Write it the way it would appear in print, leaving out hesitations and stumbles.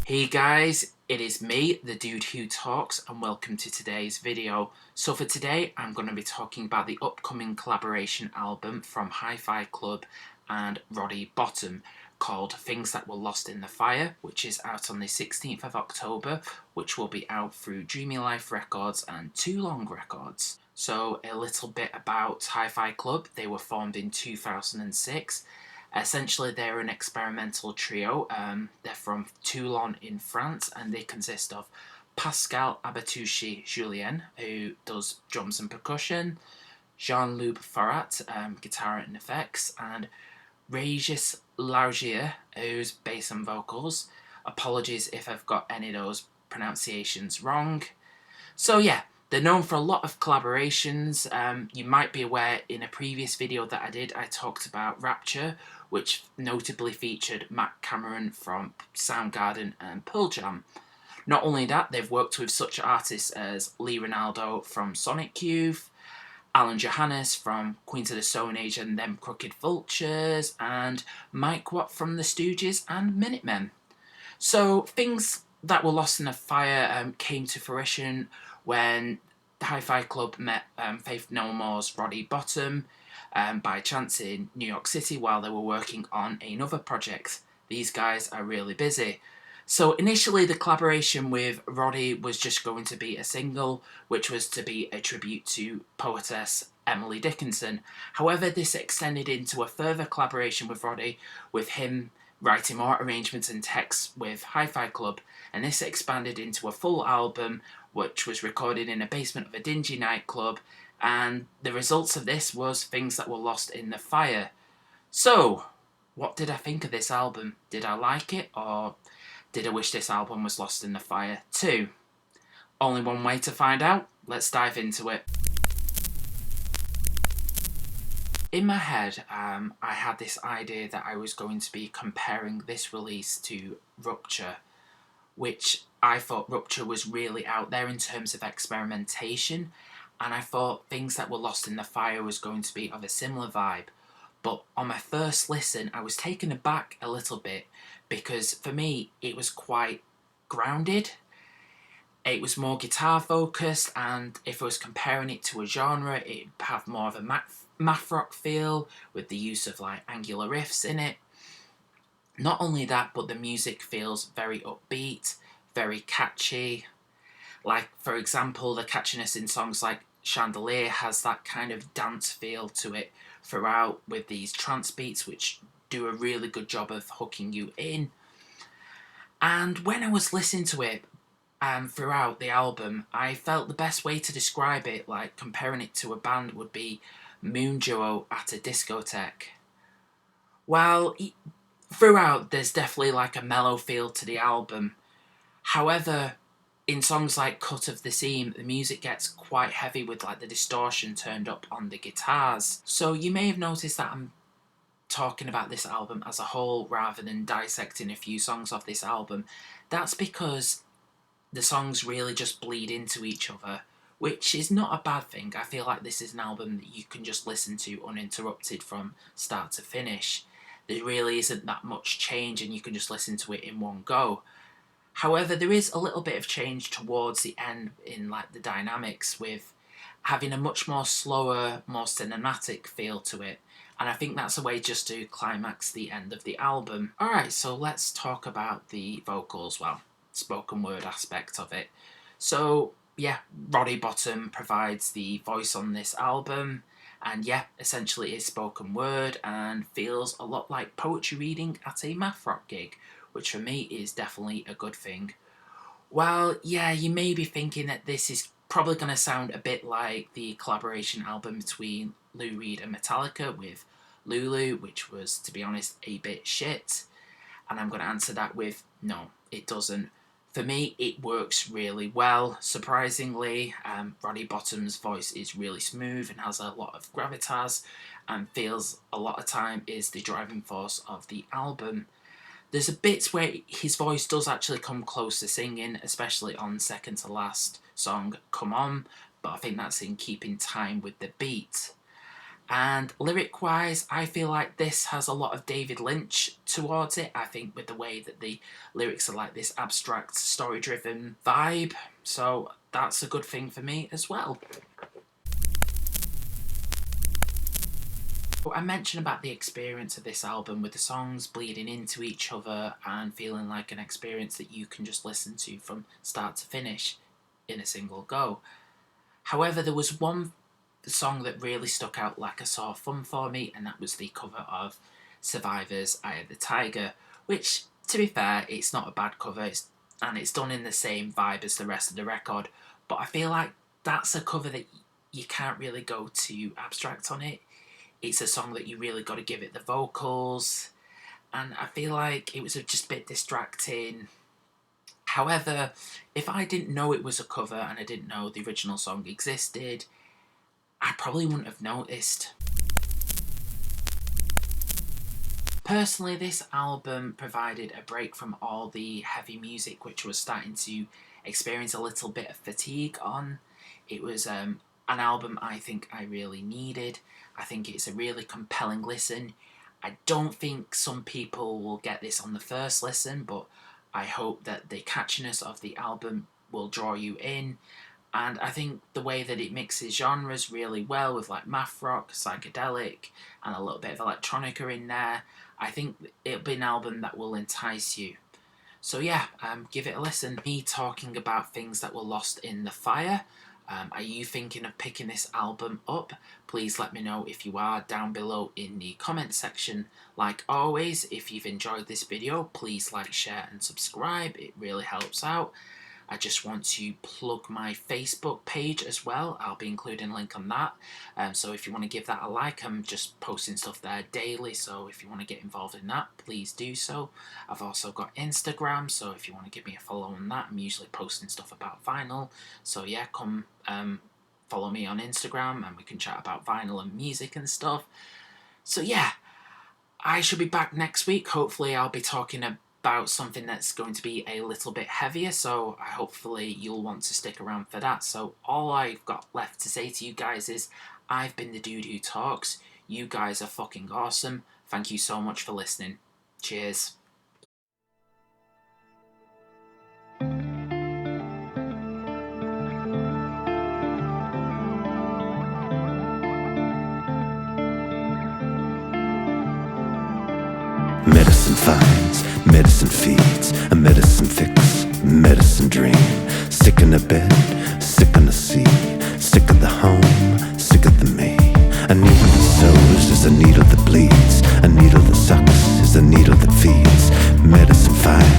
Hey guys, it is me, the dude who talks, and welcome to today's video. So for today, I'm going to be talking about the upcoming collaboration album from Hifiklub and Roddy Bottum called Things That Were Lost in the Fire, which is out on the 16th of October, which will be out through Dreamy Life Records and Too Long Records. So a little bit about Hifiklub. They were formed in 2006. Essentially, they're an experimental trio. They're from Toulon in France, and they consist of Pascal Abatucci-Julien, who does drums and percussion, Jean-Luc Farrat, guitar and effects, and Régis Laugier, who's bass and vocals. Apologies if I've got any of those pronunciations wrong. So yeah, they're known for a lot of collaborations. You might be aware in a previous video that I did, I talked about Rapture, which notably featured Matt Cameron from Soundgarden and Pearl Jam. Not only that, they've worked with such artists as Lee Ranaldo from Sonic Youth, Alan Johannes from Queens of the Stone Age and Them Crooked Vultures, and Mike Watt from The Stooges and Minutemen. So Things That Were Lost in the Fire came to fruition when the Hifiklub met Faith No More's Roddy Bottum by chance in New York City while they were working on another project. These guys are really busy. So initially the collaboration with Roddy was just going to be a single, which was to be a tribute to poetess Emily Dickinson. However, this extended into a further collaboration with Roddy, with him writing more arrangements and texts with Hifiklub, and this expanded into a full album which was recorded in a basement of a dingy nightclub, and the results of this was Things That Were Lost in the Fire. So, what did I think of this album? Did I like it, or did I wish this album was lost in the fire too? Only one way to find out. Let's dive into it. In my head, I had this idea that I was going to be comparing this release to Rupture, which I thought Rupture was really out there in terms of experimentation, and I thought Things That Were Lost in the Fire was going to be of a similar vibe. But on my first listen, I was taken aback a little bit, because for me, it was quite grounded. It was more guitar focused, and if I was comparing it to a genre, it'd have more of a math rock feel with the use of like angular riffs in it. Not only that, but the music feels very upbeat, very catchy. Like, for example, the catchiness in songs like Chandelier has that kind of dance feel to it throughout, with these trance beats which do a really good job of hooking you in. And when I was listening to it throughout the album, I felt the best way to describe it, like comparing it to a band, would be Moon Duo at a discotheque. While throughout there's definitely like a mellow feel to the album, however, in songs like Cut of the Seam, the music gets quite heavy with like the distortion turned up on the guitars. So you may have noticed that I'm talking about this album as a whole rather than dissecting a few songs off this album. That's because the songs really just bleed into each other, which is not a bad thing. I feel like this is an album that you can just listen to uninterrupted from start to finish. There really isn't that much change and you can just listen to it in one go. However, there is a little bit of change towards the end in like the dynamics, with having a much more slower, more cinematic feel to it. And I think that's a way just to climax the end of the album. Alright, so let's talk about the vocals, well, spoken word aspect of it. So, yeah, Roddy Bottum provides the voice on this album. And yeah, essentially it's spoken word and feels a lot like poetry reading at a math rock gig, which for me is definitely a good thing. Well, yeah, you may be thinking that this is probably going to sound a bit like the collaboration album between Lou Reed and Metallica with Lulu, which was, to be honest, a bit shit. And I'm going to answer that with, no, it doesn't. For me, it works really well. Surprisingly, Roddy Bottum's voice is really smooth and has a lot of gravitas, and feels a lot of time is the driving force of the album. There's a bit where his voice does actually come close to singing, especially on second to last song, Come On, but I think that's in keeping time with the beat. And lyric-wise, I feel like this has a lot of David Lynch towards it. I think with the way that the lyrics are like this abstract, story-driven vibe. So that's a good thing for me as well. I mentioned about the experience of this album with the songs bleeding into each other and feeling like an experience that you can just listen to from start to finish in a single go. However, there was one song that really stuck out like a sore thumb for me, and that was the cover of Survivor's Eye of the Tiger, which, to be fair, it's not a bad cover, and it's done in the same vibe as the rest of the record, but I feel like that's a cover that you can't really go too abstract on it. It's a song that you really got to give it the vocals, and I feel like it was just a bit distracting. However, if I didn't know it was a cover and I didn't know the original song existed, I probably wouldn't have noticed. Personally, this album provided a break from all the heavy music which was starting to experience a little bit of fatigue on. It was an album I think I really needed. I think it's a really compelling listen. I don't think some people will get this on the first listen, but I hope that the catchiness of the album will draw you in. And I think the way that it mixes genres really well with like math rock, psychedelic, and a little bit of electronica in there, I think it'll be an album that will entice you. So yeah, give it a listen. Me talking about things that were lost in the fire. Are you thinking of picking this album up? Please let me know if you are down below in the comment section. Like always, if you've enjoyed this video, please like, share and subscribe. It really helps out. I just want to plug my Facebook page as well. I'll be including a link on that. So if you want to give that a like, I'm just posting stuff there daily. So if you want to get involved in that, please do so. I've also got Instagram. So if you want to give me a follow on that, I'm usually posting stuff about vinyl. So yeah, come follow me on Instagram and we can chat about vinyl and music and stuff. So yeah, I should be back next week. Hopefully I'll be talking about something that's going to be a little bit heavier, so hopefully you'll want to stick around for that. So all I've got left to say to you guys is, I've been the dude who talks. You guys are fucking awesome. Thank you so much for listening. Cheers. Medicine finds, medicine feeds, a medicine fix, medicine dream. Sick in the bed, sick in the sea, sick of the home, sick of the me. A needle that sews is a needle that bleeds, a needle that sucks is a needle that feeds.